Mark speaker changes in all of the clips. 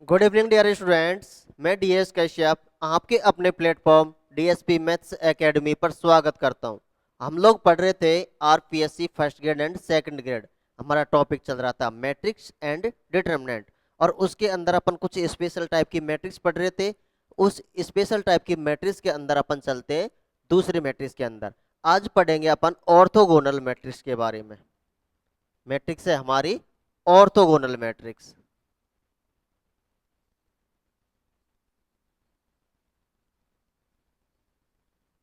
Speaker 1: Good evening dear students. मैं DS Kashyap आपके अपने प्लेटफॉर्म डीएसपी मैथ्स एकेडमी पर स्वागत करता हूं। हम लोग पढ़ रहे थे RPSC first grade and second grade. हमारा टॉपिक चल रहा था मैट्रिक्स एंड डिटरमिनेंट, और उसके अंदर अपन कुछ स्पेशल टाइप की मैट्रिक्स पढ़ रहे थे। उस स्पेशल टाइप की मैट्रिक्स के अंदर अपन चलते हैं दूसरी मैट्रिक्स के अंदर। आज पढ़ेंगे अपन ऑर्थोगोनल मैट्रिक्स के बारे में। मैट्रिक्स है हमारी orthogonal matrix.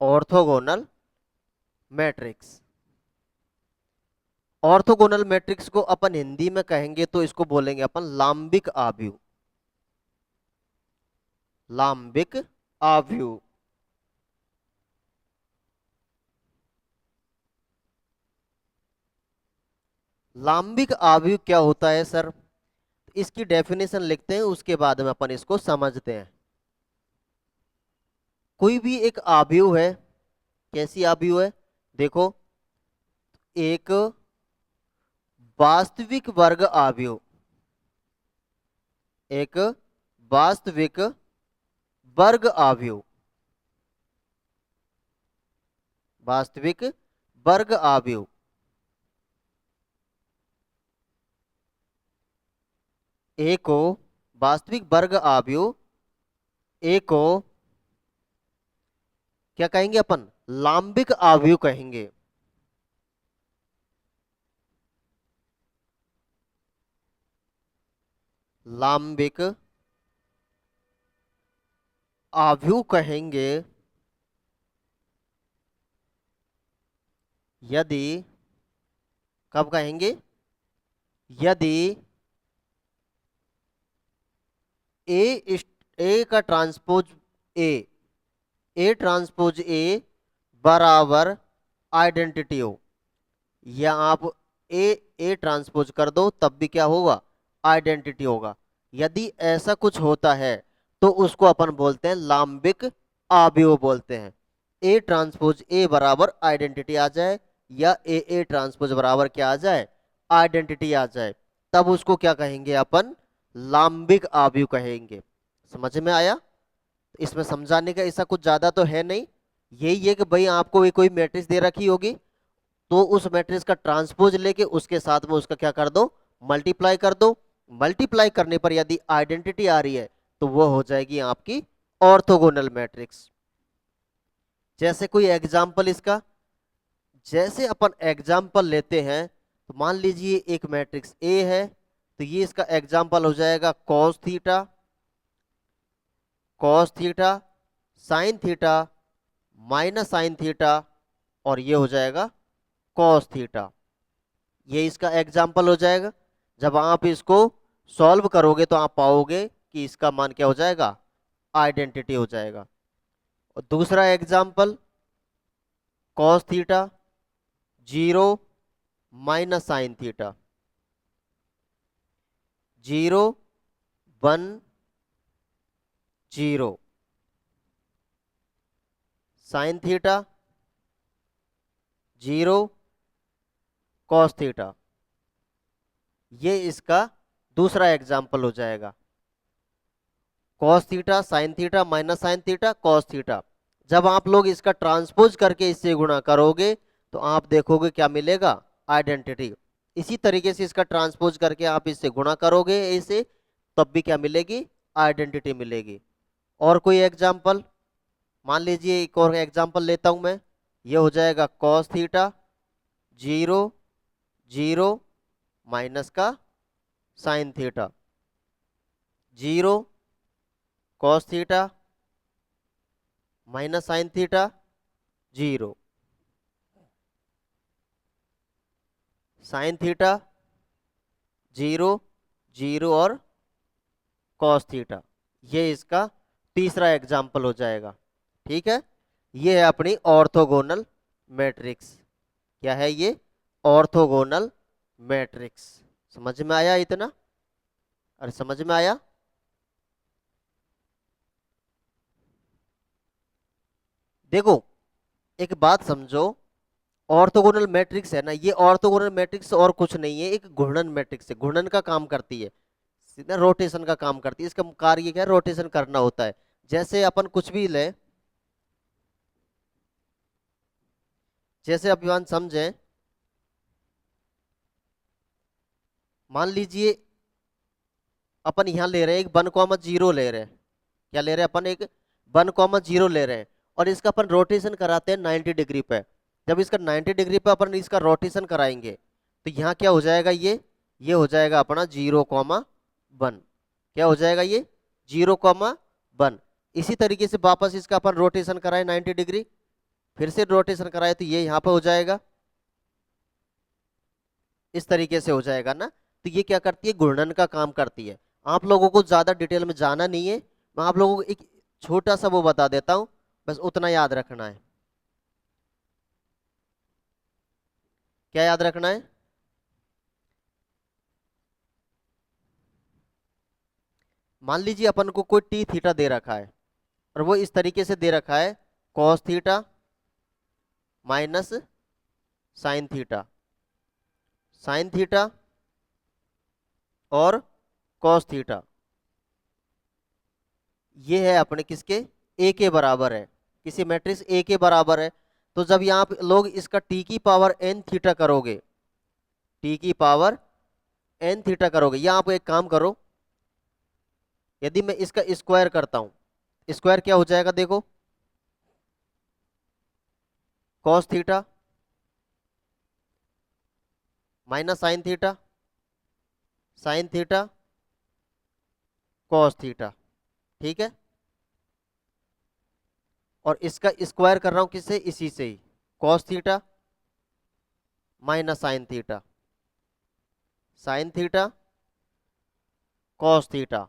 Speaker 1: Orthogonal matrix. Orthogonal matrix को अपन हिंदी में कहेंगे तो इसको बोलेंगे अपन लांबिक आव्यूह। लांबिक आव्यूह। लांबिक आव्यूह क्या होता है सर? इसकी डेफिनेशन लिखते हैं, उसके बाद में अपन इसको समझते हैं। कोई भी एक आव्यूह है, कैसी आव्यूह है? देखो, एक वास्तविक वर्ग आव्यूह, एक वास्तविक वर्ग आव्यूह, वास्तविक वर्ग आव्यूह। ए को वास्तविक वर्ग आव्यूह, ए को क्या कहेंगे अपन? लांबिक आव्यूह कहेंगे। लांबिक आव्यूह कहेंगे यदि, कब कहेंगे? यदि ए का transpose A, A transpose A बराबर आइडेंटिटी हो, या आप ए ट्रांसपोज कर दो तब भी क्या होगा? आइडेंटिटी होगा। यदि ऐसा कुछ होता है तो उसको अपन बोलते हैं लांबिक आव्यूह बोलते हैं। ए ट्रांसपोज ए बराबर आइडेंटिटी आ जाए, या ए ट्रांसपोज बराबर क्या आ जाए? आइडेंटिटी आ जाए, तब उसको क्या कहेंगे अपन? लांबिक आव्यूह कहेंगे। समझ में आया? इसमें समझाने का ऐसा कुछ ज्यादा तो है नहीं। यही है कि भाई आपको कोई मैट्रिक्स दे रखी होगी, तो उस मैट्रिक्स का ट्रांसपोज लेके उसके साथ में उसका क्या कर दो? मल्टीप्लाई कर दो। मल्टीप्लाई करने पर यदि आइडेंटिटी आ रही है तो वो हो जाएगी आपकी ऑर्थोगोनल मैट्रिक्स। जैसे कोई एग्जाम्पल इसका, जैसे अपन एग्जाम्पल लेते हैं, तो मान लीजिए एक मैट्रिक्स ए है, तो ये इसका एग्जाम्पल हो जाएगा cos theta, cos theta, sine theta, minus sine theta, और ये हो जाएगा कॉस थीटा। ये इसका एग्जाम्पल हो जाएगा। जब आप इसको सॉल्व करोगे तो आप पाओगे कि इसका मान क्या हो जाएगा? आइडेंटिटी हो जाएगा। और दूसरा example cos theta 0 minus sine theta, 0 1 0, sine theta 0 cos theta. ये इसका दूसरा एग्जाम्पल हो जाएगा। Cos theta, sine theta, minus sine theta, cos theta. जब आप लोग इसका ट्रांसपोज करके इससे गुणा करोगे तो आप देखोगे क्या मिलेगा? आइडेंटिटी। इसी तरीके से इसका ट्रांसपोज करके आप इससे गुणा करोगे इसे, तब भी क्या मिलेगी? आइडेंटिटी मिलेगी। और कोई एग्जाम्पल, मान लीजिए एक और एग्जाम्पल लेता हूं मैं। ये हो जाएगा कॉस थीटा 0 0 माइनस का sine theta, 0 cos theta minus sine theta 0, sine theta 0 0 और कॉस थीटा। ये इसका तीसरा एग्जाम्पल हो जाएगा। ठीक है, ये है अपनी ऑर्थोगोनल मैट्रिक्स। क्या है ये? Orthogonal matrix. समझ में आया इतना? अरे समझ में आया? देखो, एक बात समझो, ऑर्थोगोनल मैट्रिक्स है ना, ये ऑर्थोगोनल मैट्रिक्स और कुछ नहीं है, एक घूर्णन मैट्रिक्स है, घूर्णन का काम करती है। सीधा रोटेशन का काम करती है। इसका कार्य क्या है, रोटेशन करना होता है। जैसे अपन कुछ भी ले, जैसे अभिमान समझें, मान लीजिए अपन यहां ले रहे हैं एक 1,0 ले रहे हैं। क्या ले रहे हैं अपन, एक 1,0 ले रहे हैं, और इसका अपन रोटेशन कराते हैं 90 डिग्री पे। जब इसका 90 डिग्री पे अपन इसका रोटेशन कराएंगे तो यहाँ क्या हो जाएगा, ये हो जाएगा अपना 0,1। क्या हो जाएगा ये 0,1। इसी तरीके से वापस इसका अपन रोटेशन कराए 90 डिग्री, फिर से रोटेशन कराए तो ये यहाँ पे हो जाएगा, इस तरीके से हो जाएगा ना। तो ये क्या करती है, घूर्णन का काम करती है। आप लोगों को ज्यादा डिटेल में जाना नहीं है, मैं आप लोगों को एक छोटा सा वो बता देता हूं, बस उतना याद रखना है। क्या याद रखना है, मान लीजिए अपन को कोई टी थीटा दे रखा है, और वो इस तरीके से दे रखा है cos theta minus sine theta, sine theta और कॉस थीटा। ये है अपने किसके, ए के बराबर है, किसी मैट्रिक्स ए के बराबर है। तो जब यहाँ पे लोग इसका टी की पावर एन थीटा करोगे, टी की पावर एन थीटा करोगे, या आप एक काम करो, यदि मैं इसका स्क्वायर करता हूं, स्क्वायर क्या हो जाएगा देखो, cos theta minus sine theta, sine theta cos theta, ठीक है। और इसका स्क्वायर कर रहा हूं किससे, इसी से ही, cos theta minus sine theta, sine theta cos theta.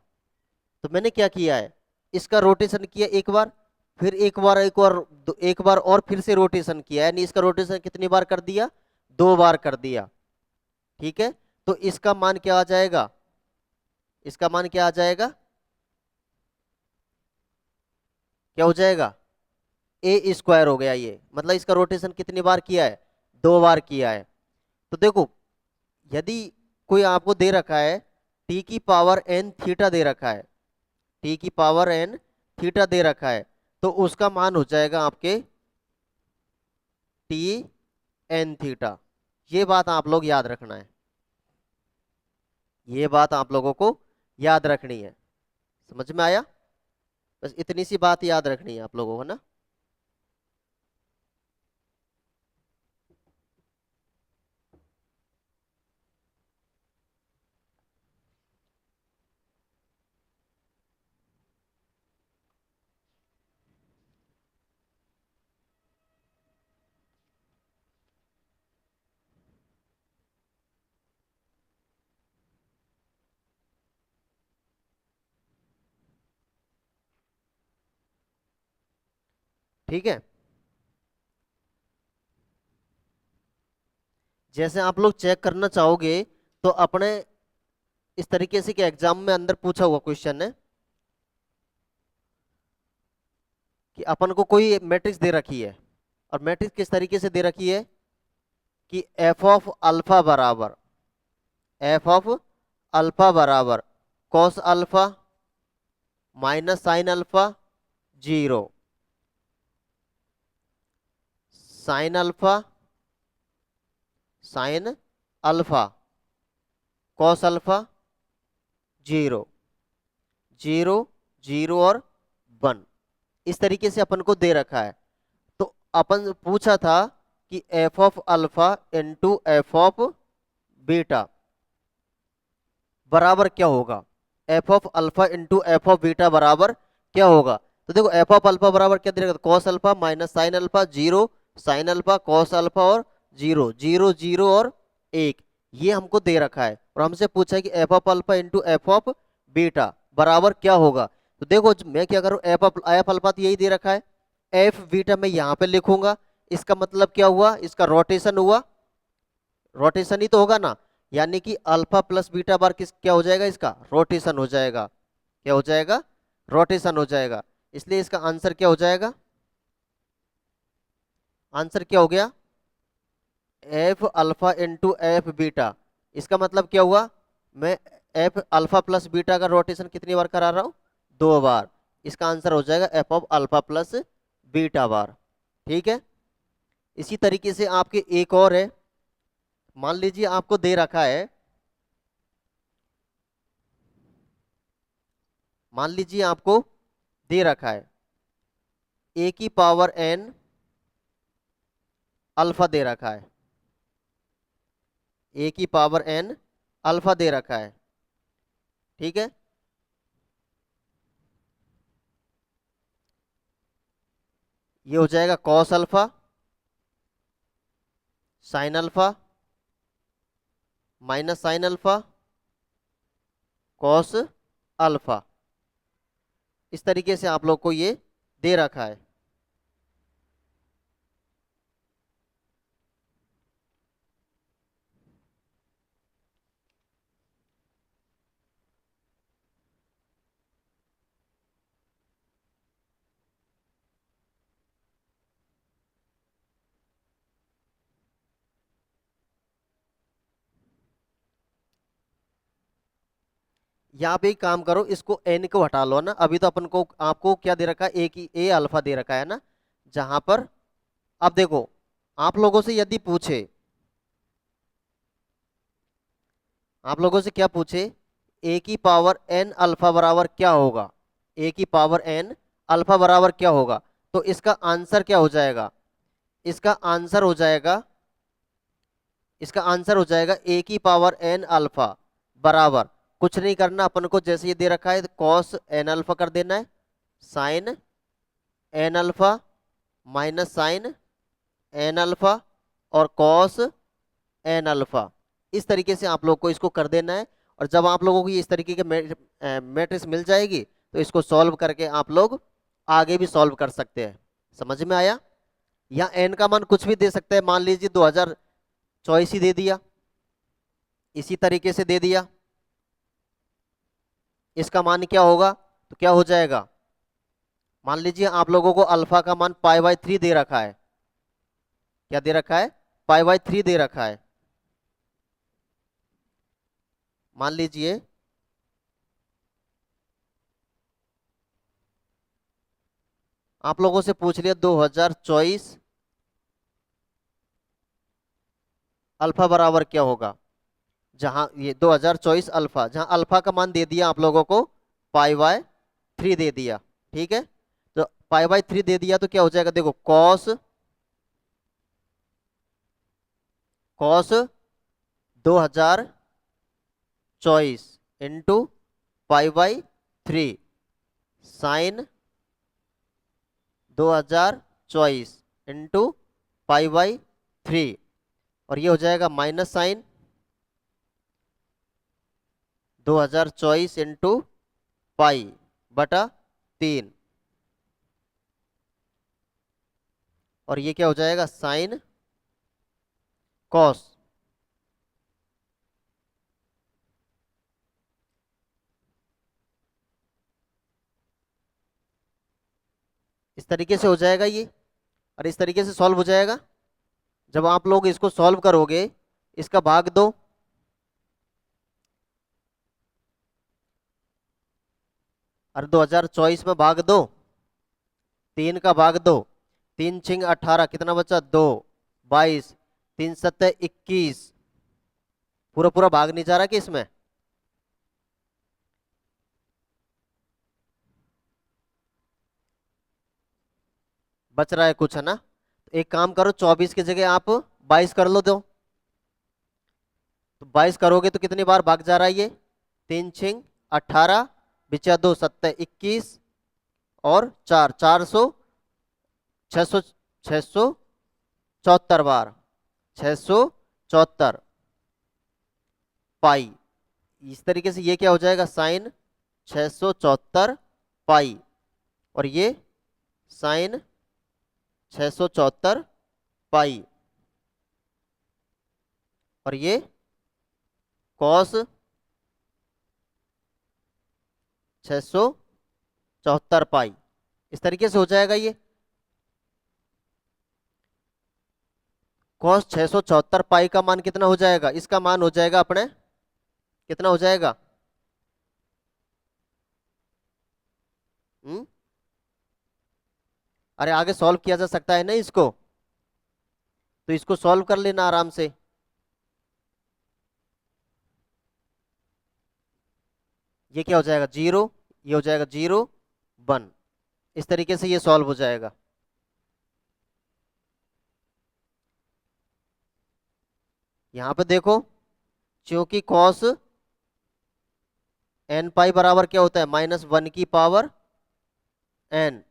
Speaker 1: तो मैंने क्या किया है, इसका रोटेशन किया एक बार, फिर एक बार और फिर से रोटेशन किया, यानी इसका रोटेशन कितनी बार कर दिया, 2 बार कर दिया, ठीक है। तो इसका मान क्या आ जाएगा, इसका मान क्या आ जाएगा, क्या हो जाएगा, ए स्क्वायर हो गया। ये मतलब इसका रोटेशन कितनी बार किया है, 2 बार किया है। तो देखो, यदि कोई आपको दे रखा है टी की पावर एन थीटा दे रखा है, टी की पावर एन थीटा दे रखा है, तो उसका मान हो जाएगा आपके टी एन थीटा। ये बात आप लोग याद रखना है, ये बात आप लोगों को याद रखनी है। समझ में आया, बस इतनी सी बात याद रखनी है आप लोगों को ना। ठीक है, जैसे आप लोग चेक करना चाहोगे तो अपने इस तरीके से कि एग्जाम में अंदर पूछा हुआ क्वेश्चन है कि अपन को कोई मैट्रिक्स दे रखी है, और मैट्रिक्स किस तरीके से दे रखी है कि एफ ऑफ अल्फा बराबर, एफ ऑफ अल्फा बराबर cos alpha minus sine alpha 0, sine alpha sine alpha cos alpha 0, 0 0 और 1, इस तरीके से अपन को दे रखा है। तो अपन पूछा था कि F of alpha into F of beta बराबर क्या होगा, F of alpha into F of beta बराबर क्या होगा। तो देखो एफ ऑफ अल्फा बराबर क्या दे रखा, cos alpha minus sine alpha 0, sine alpha cos alpha और 0, 0 0 और 1, ये हमको दे रखा है। और हमसे पूछा है कि F of alpha into F of beta बराबर क्या होगा। तो देखो मैं क्या करूं, एफ अल्फा तो यही दे रखा है, एफ बीटा मैं यहाँ पे लिखूंगा, इसका मतलब क्या हुआ, इसका रोटेशन हुआ, रोटेशन ही तो होगा ना, यानी कि अल्फा प्लस बीटा बार किस क्या हो जाएगा, इसका रोटेशन हो जाएगा। क्या हो जाएगा, रोटेशन हो जाएगा। इसलिए इसका आंसर क्या हो जाएगा, आंसर क्या हो गया, F alpha into F beta. इसका मतलब क्या हुआ, मैं एफ अल्फा प्लस बीटा का रोटेशन कितनी बार करा रहा हूं? 2 बार। इसका आंसर हो जाएगा f of alpha plus beta bar. ठीक है। इसी तरीके से आपके एक और है। मान लीजिए आपको दे रखा है, मान लीजिए आपको दे रखा है ए की पावर एन अल्फा दे रखा है, ए की पावर एन अल्फा दे रखा है। ठीक है। ये हो जाएगा cos alpha sine alpha minus sine alpha cos alpha. इस तरीके से आप लोग को ये दे रखा है। यहाँ पे एक काम करो, इसको एन को हटा लो ना। अभी तो अपन को आपको क्या दे रखा है, ए की ए अल्फा दे रखा है ना, जहां पर अब देखो आप लोगों से यदि पूछे, आप लोगों से क्या पूछे, ए की पावर एन अल्फा बराबर क्या होगा, ए की पावर एन अल्फा बराबर क्या होगा, तो इसका आंसर क्या हो जाएगा, इसका आंसर हो जाएगा, इसका आंसर हो जाएगा ए की पावर एन अल्फा बराबर, कुछ नहीं करना अपन को, जैसे ये दे रखा है कॉस एन अल्फा कर देना है, sine n alpha minus sine n alpha और कॉस एन अल्फा। इस तरीके से आप लोग को इसको कर देना है। और जब आप लोगों को ये इस तरीके के मैट्रिक्स मिल जाएगी तो इसको सॉल्व करके आप लोग आगे भी सॉल्व कर सकते हैं। समझ में आया? यहाँ एन का मान कुछ भी दे सकते हैं, मान लीजिए 2024 ही दे दिया, इसी तरीके से दे दिया। इसका मान क्या होगा, तो क्या हो जाएगा, मान लीजिए आप लोगों को अल्फा का मान पाई/3 दे रखा है। क्या दे रखा है? पाई/3 दे रखा है। मान लीजिए आप लोगों से पूछ लिया 2024 अल्फा बराबर क्या होगा, जहां ये 2024 अल्फा, जहां अल्फा का मान दे दिया आप लोगों को पाई/3 दे दिया। ठीक है। तो पाई/3 दे दिया तो क्या हो जाएगा, देखो कॉस कॉस 2024 इंटू पाई/3 साइन 2024 इंटू पाई/3 और ये हो जाएगा माइनस साइन 2024 इंटू पाई/3 और ये क्या हो जाएगा, साइन कॉस। इस तरीके से हो जाएगा ये, और इस तरीके से सॉल्व हो जाएगा। जब आप लोग इसको सॉल्व करोगे, इसका भाग दो, और 2024 में भाग दो, 3 का भाग दो, 3×6 = 18, कितना बचा, 2, 22, 3×7 = 21। पूरा पूरा भाग नहीं जा रहा कि इसमें, बच रहा है कुछ, है ना? तो एक काम करो, 24 की जगह आप 22 कर लो दो, तो 22 करोगे तो कितनी बार भाग जा रहा है ये, 3×6 = 18, बिचा 2 7 21 और 4 400 674 बार, 674 पाई। इस तरीके से ये क्या हो जाएगा, साइन 674 पाई, और ये साइन 674 पाई, और ये कॉस 674 पाई। इस तरीके से हो जाएगा ये कॉस 674 पाई का मान कितना हो जाएगा, इसका मान हो जाएगा अपने, कितना हो जाएगा, हम्म। अरे आगे सॉल्व किया जा सकता है ना इसको, तो इसको सॉल्व कर लेना आराम से। ये क्या हो जाएगा, जीरो, ये हो जाएगा जीरो, वन। इस तरीके से ये सॉल्व हो जाएगा। यहां पे देखो, क्योंकि कॉस एन पाई बराबर क्या होता है, माइनस वन की पावर एन,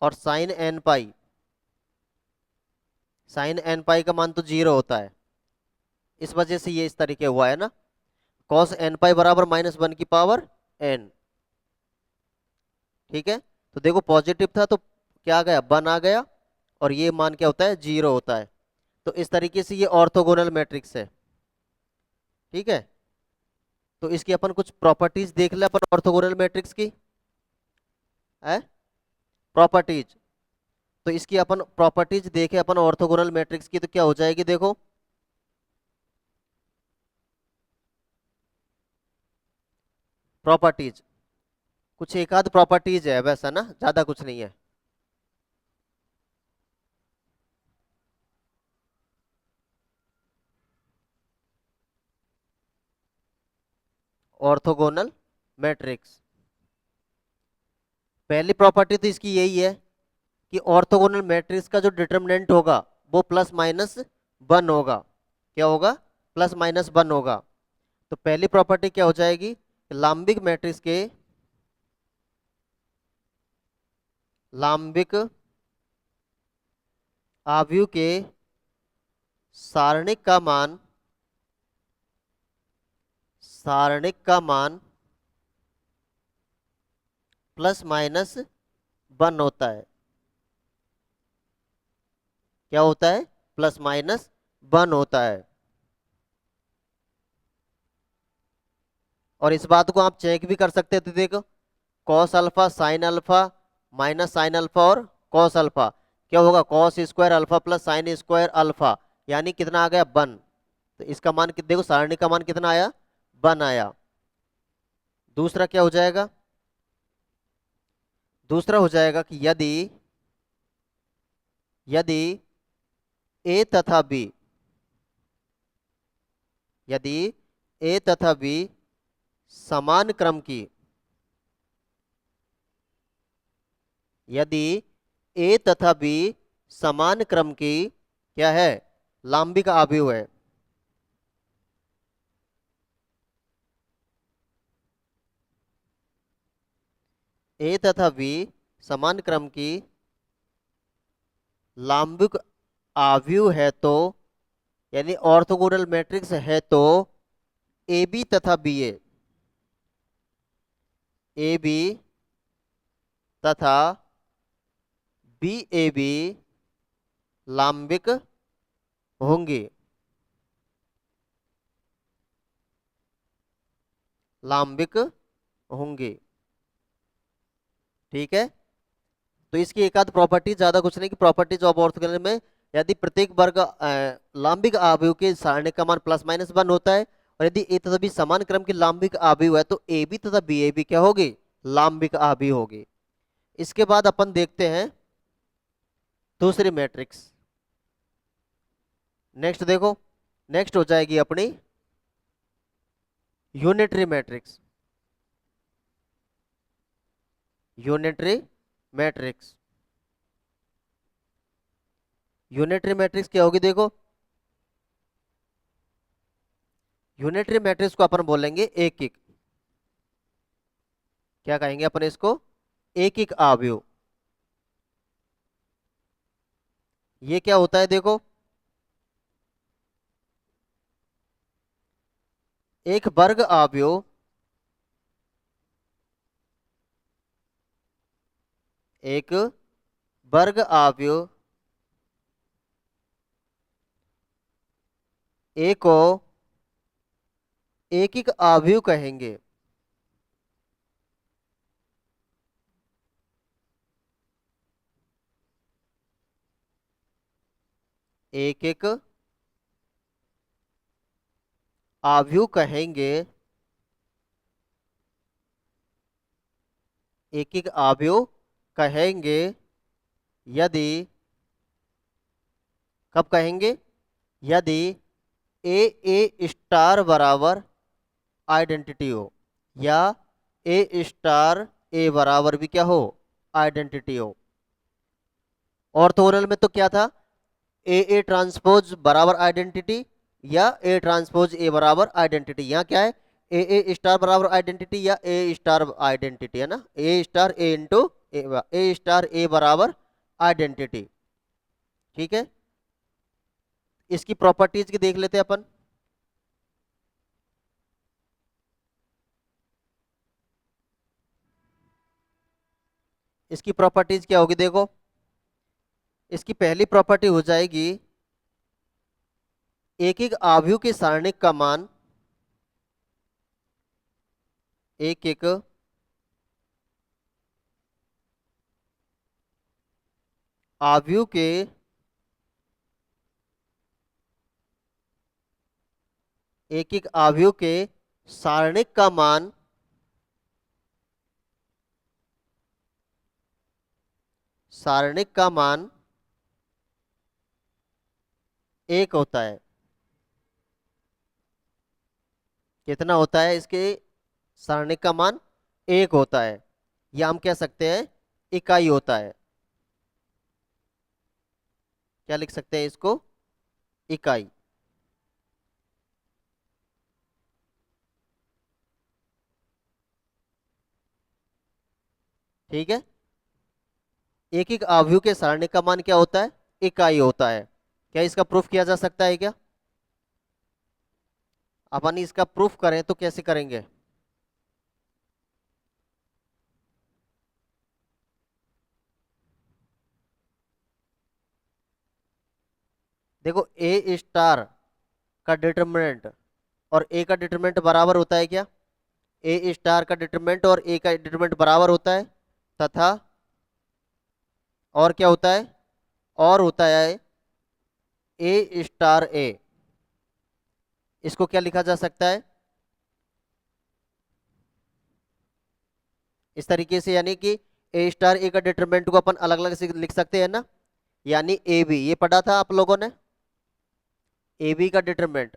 Speaker 1: और साइन एन पाई, साइन एन पाई का मान तो जीरो होता है, इस वजह से ये इस तरीके हुआ है ना। कॉस एन पाई बराबर माइनस वन की पावर एन। ठीक है, तो देखो पॉजिटिव था तो क्या आ गया, वन आ गया, और ये मान क्या होता है, जीरो होता है। तो इस तरीके से ये ऑर्थोगोनल मैट्रिक्स है। ठीक है, तो इसकी अपन कुछ प्रॉपर्टीज देख ले अपन ऑर्थोगोनल मैट्रिक्स की है, प्रॉपर्टीज। तो इसकी अपन प्रॉपर्टीज देखे अपन ऑर्थोगोनल मैट्रिक्स की, तो क्या हो जाएगी देखो, प्रॉपर्टीज कुछ एक आध प्रॉपर्टीज है वैसा ना, ज्यादा कुछ नहीं है। ऑर्थोगोनल मैट्रिक्स, पहली प्रॉपर्टी तो इसकी यही है कि ऑर्थोगोनल मैट्रिक्स का जो डिटरमिनेंट होगा वो प्लस माइनस वन होगा। क्या होगा, प्लस माइनस वन होगा। तो पहली प्रॉपर्टी क्या हो जाएगी, लाम्बिक मैट्रिक्स के, लाम्बिक आव्यूह के सारणिक का मान, सारणिक का मान प्लस माइनस वन होता है। क्या होता है, प्लस माइनस वन होता है। और इस बात को आप चेक भी कर सकते थे, देखो cos alpha sine alpha minus sine alpha और कॉस अल्फा, क्या होगा, cos square alpha plus sine square alpha, यानी कितना आ गया, वन। तो इसका मान देखो, सारणी का मान कितना आया, वन आया। दूसरा क्या हो जाएगा, दूसरा हो जाएगा कि यदि, यदि ए तथा बी, यदि ए तथा बी समान क्रम की, यदि ए तथा बी समान क्रम की क्या है, लाम्बिक आव्यूह है। ए तथा बी समान क्रम की लाम्बिक आव्यूह है तो, यानी ऑर्थोगोनल मैट्रिक्स है तो, ए बी तथा बी ए, ए बी तथा बी ए बी लाम्बिक होंगे, लाम्बिक होंगे। ठीक है, तो इसकी एक आध प्रॉपर्टी, ज्यादा कुछ नहीं, कि प्रॉपर्टीज ऑफ ऑर्थोगोनल में यदि प्रत्येक वर्ग लाम्बिक आव्यूह के सारणी का मान प्लस माइनस वन होता है, और यदि ए तथा बी समान क्रम की लाम्बिक आव्यूह है तो ए बी तथा बी ए बी क्या होगी, लाम्बिक आव्यूह होगी। इसके बाद अपन देखते हैं दूसरी मैट्रिक्स। नेक्स्ट देखो, नेक्स्ट हो जाएगी अपनी unitary matrix, unitary matrix. Unitary matrix क्या होगी देखो, यूनिटरी मैट्रिक्स को अपन बोलेंगे एक एक, क्या कहेंगे अपन इसको, एक एक आव्यूह। ये क्या होता है देखो, एक वर्ग आव्यूह, एक वर्ग आव्यूह ए को एक एक आव्यूह कहेंगे। एक एक आव्यूह कहेंगे एक एक अवयव कहेंगे यदि, कब कहेंगे, यदि ए स्टार बराबर आइडेंटिटी हो, या ए स्टार ए बराबर भी क्या हो, आइडेंटिटी हो। ऑर्थोगोनल में तो क्या था, ए ट्रांसपोज बराबर आइडेंटिटी, या ए ट्रांसपोज ए बराबर आइडेंटिटी। यहाँ क्या है, ए स्टार बराबर आइडेंटिटी या ए स्टार आइडेंटिटी, है ना, ए स्टार ए इंटू ए स्टार ए बराबर आइडेंटिटी। ठीक है, इसकी प्रॉपर्टीज की देख लेते हैं अपन। इसकी प्रॉपर्टीज क्या होगी, देखो, इसकी पहली प्रॉपर्टी हो जाएगी, एक एक आव्यूह के सारणिक का मान, एक एक आव्यूह के एक एक आव्यूह के सारणिक का मान सारणिक का मान एक होता है। कितना होता है, इसके सारणिक का मान एक होता है, या हम कह सकते हैं इकाई होता है। क्या लिख सकते हैं इसको, इकाई। ठीक है, एक एक आव्यूह के सारणिक का मान क्या होता है, इकाई होता है। क्या इसका प्रूफ किया जा सकता है क्या, अपन इसका प्रूफ करें तो कैसे करेंगे। देखो, ए स्टार का डिटरमिनेंट और ए का डिटरमिनेंट बराबर होता है क्या, ए स्टार का डिटरमिनेंट और ए का डिटरमिनेंट बराबर होता है, तथा और क्या होता है, और होता है ए स्टार ए। इसको क्या लिखा जा सकता है, इस तरीके से, यानी कि ए स्टार ए का डिटरमिनेंट को अपन अलग अलग से लिख सकते हैं ना, यानी ए बी, ये पढ़ा था आप लोगों ने, ए बी का डिटरमिनेंट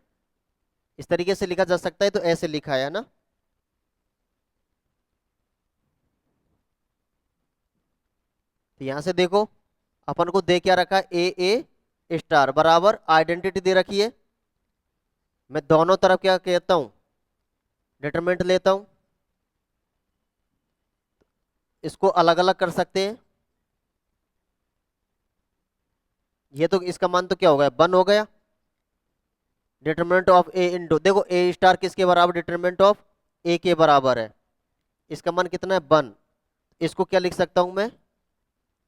Speaker 1: इस तरीके से लिखा जा सकता है, तो ऐसे लिखा है ना। तो यहां से देखो, अपन को दे क्या रखा है, ए स्टार बराबर आइडेंटिटी दे रखी है। मैं दोनों तरफ क्या कहता हूं, डिटरमिनेंट लेता हूं, इसको अलग अलग कर सकते हैं। ये तो इसका मान तो क्या हो गया, वन हो गया। डिटरमिनेंट ऑफ ए इंटू, देखो ए स्टार किसके बराबर, डिटरमिनेंट ऑफ ए के बराबर है, इसका मान कितना है, वन। इसको क्या लिख सकता हूं मैं,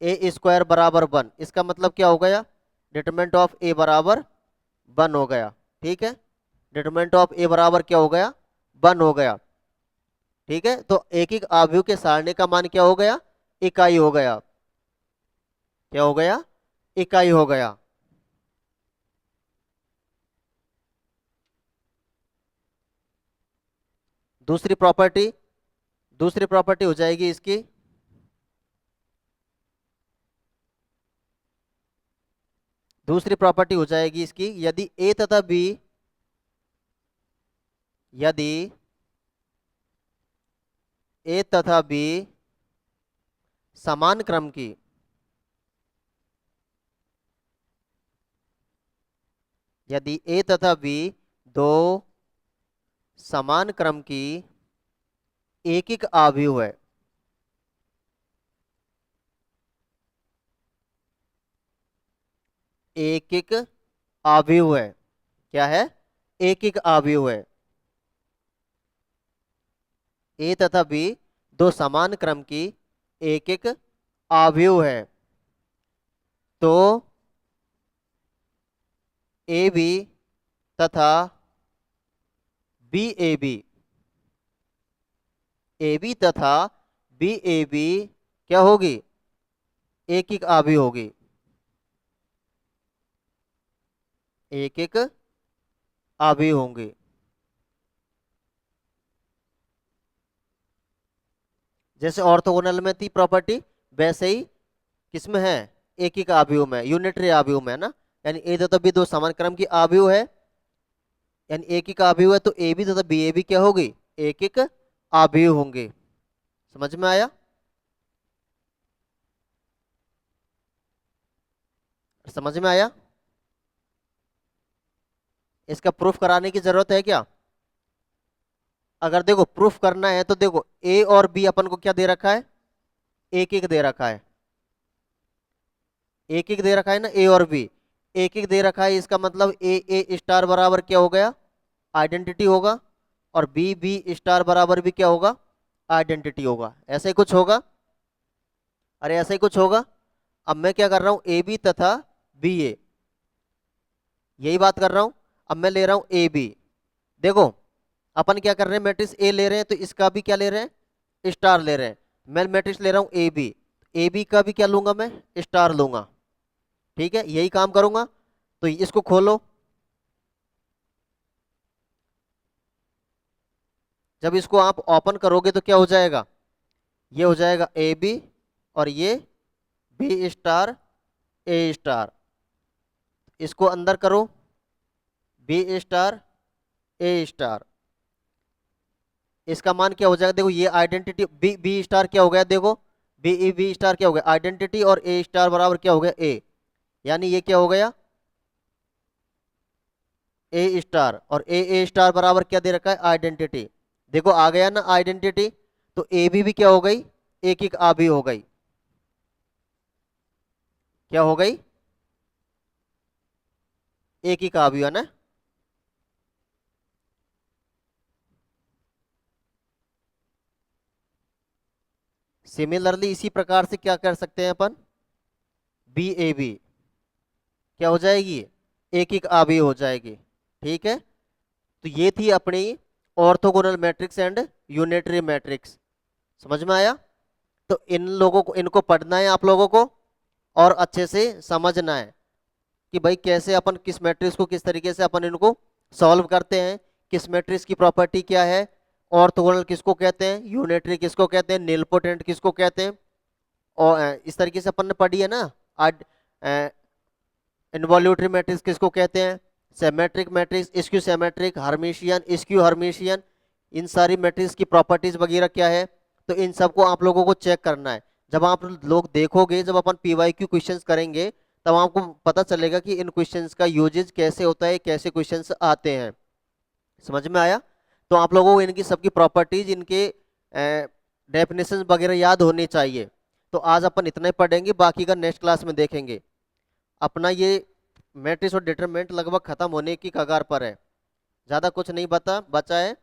Speaker 1: ए स्क्वायर बराबर वन। इसका मतलब क्या हो गया, डिटरमिनेंट ऑफ ए बराबर वन हो गया। ठीक है, डिटरमिनेंट ऑफ ए बराबर क्या हो गया, वन हो गया। ठीक है, तो एक एक आव्यूह के सारणी का मान क्या हो गया, इकाई हो गया। क्या हो गया, इकाई हो गया। दूसरी प्रॉपर्टी, दूसरी प्रॉपर्टी हो जाएगी इसकी, दूसरी प्रॉपर्टी हो जाएगी इसकी, यदि ए तथा बी, यदि ए तथा बी समान क्रम की, यदि ए तथा बी दो समान क्रम की एक एक आव्यूह है, एक एक आव्यूह है, क्या है, एक एक आव्यूह है, ए तथा बी दो समान क्रम की एक एक आव्यूह है, तो ए बी तथा B A B, A B तथा बी ए बी क्या होगी, एक एक आव्यूह होगी, एक एक आव्यूह होंगे। जैसे ऑर्थोगोनल में थी प्रॉपर्टी, वैसे ही किसमें है, एक ही का अवयव में, यूनिटरी अवयव में है ना, यानी ए तथा बी दो समान क्रम की अवयव है, यानी एक ही का अवयव है, तो ए बी तथा बी ए बी क्या होगी, एक एक अवयव होंगे। समझ में आया? समझ में आया? इसका प्रूफ कराने की जरूरत है क्या? अगर देखो प्रूफ करना है तो देखो ए और बी अपन को क्या दे रखा है, एक एक दे रखा है, एक एक दे रखा है ना, ए और बी एक एक दे रखा है, इसका मतलब ए स्टार बराबर क्या हो गया, आइडेंटिटी होगा, और बी बी स्टार बराबर भी क्या होगा, आइडेंटिटी होगा। ऐसा ही कुछ होगा, अरे ऐसा ही कुछ होगा। अब मैं क्या कर रहा हूं, ए बी तथा बी ए, यही बात कर रहा हूं। अब मैं ले रहा हूं ए बी, देखो अपन क्या कर रहे हैं, मैट्रिक्स ए ले रहे हैं, तो इसका भी क्या ले रहे हैं, स्टार ले रहे हैं। मैं मैट्रिक्स ले रहा हूं ए बी का भी क्या लूंगा, मैं स्टार लूंगा। ठीक है, यही काम करूंगा। तो इसको खोलो, जब इसको आप ओपन करोगे तो क्या हो जाएगा, ये हो जाएगा ए बी, और ये बी स्टार ए स्टार। इसको अंदर करो, बी स्टार ए स्टार, इसका मान क्या हो जाएगा, देखो ये आइडेंटिटी, बी बी स्टार क्या हो गया, देखो बी स्टार क्या हो गया, आइडेंटिटी, और ए स्टार बराबर क्या हो गया, ए, यानी ये क्या हो गया, ए स्टार, और ए स्टार बराबर क्या दे रखा है, आइडेंटिटी। देखो आ गया ना आइडेंटिटी, तो ए भी क्या हो गई, एक एक आ भी हो गई, क्या हो गई, एक ही का भी है ना। सिमिलरली इसी प्रकार से क्या कर सकते हैं अपन, बी ए बी क्या हो जाएगी, एक एक आ भी हो जाएगी। ठीक है, तो ये थी अपनी orthogonal matrix and unitary matrix. समझ में आया? तो इन लोगों को, इनको पढ़ना है आप लोगों को, और अच्छे से समझना है कि भाई कैसे अपन किस मैट्रिक्स को किस तरीके से अपन इनको सॉल्व करते हैं, किस मैट्रिक्स की प्रॉपर्टी क्या है, ऑर्थोगोनल किसको कहते हैं, यूनिटरी किसको कहते हैं, निलपोटेंट किसको कहते हैं, और इस तरीके से अपन ने पढ़ी है ना। आज इन्वॉल्यूटरी मैट्रिक्स किसको कहते हैं, symmetric matrix, skew symmetric, Hermitian, skew Hermitian, इन सारी मैट्रिक्स की प्रॉपर्टीज वगैरह क्या है, तो इन सबको आप लोगों को चेक करना है। जब आप लोग देखोगे, जब अपन पीवाईक्यू क्वेश्चंस करेंगे, तब आपको पता चलेगा कि इन क्वेश्चंस का यूजेज कैसे होता है, कैसे क्वेश्चंस आते हैं। समझ में आया? तो आप लोगों को इनकी सबकी प्रॉपर्टीज, इनके डेफिनेशन वगैरह याद होनी चाहिए। तो आज अपन इतना ही पढ़ेंगे, बाकी का नेक्स्ट क्लास में देखेंगे। अपना ये मैट्रिक्स और डिटरमिनेंट लगभग खत्म होने की कगार पर है, ज़्यादा कुछ नहीं बचा है।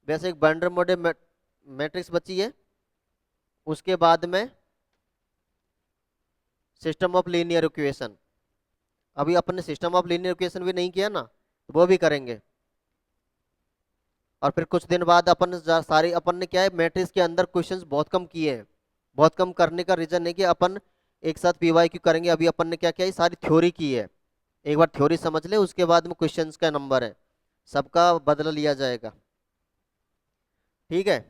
Speaker 1: वैसे एक बंडर मॉडल मैट्रिक्स बची है, उसके बाद में सिस्टम ऑफ लीनियर इक्वेशन। अभी अपन ने सिस्टम ऑफ लीनियर इक्वेशन भी नहीं किया ना, तो वो भी करेंगे। और फिर कुछ दिन बाद अपन सारे अपन ने क्या है, मैट्रिक्स के अंदर क्वेश्चंस बहुत कम किए हैं। बहुत कम करने का रीजन है कि अपन एक साथ पीवाईक्यू करेंगे। अभी अपन ने क्या किया है, सारी थ्योरी की है। एक बार थ्योरी समझ ले, उसके बाद में क्वेश्चंस का नंबर है, सबका बदला लिया जाएगा। ठीक है,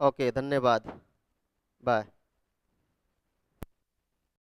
Speaker 1: ओके, धन्यवाद, बाय।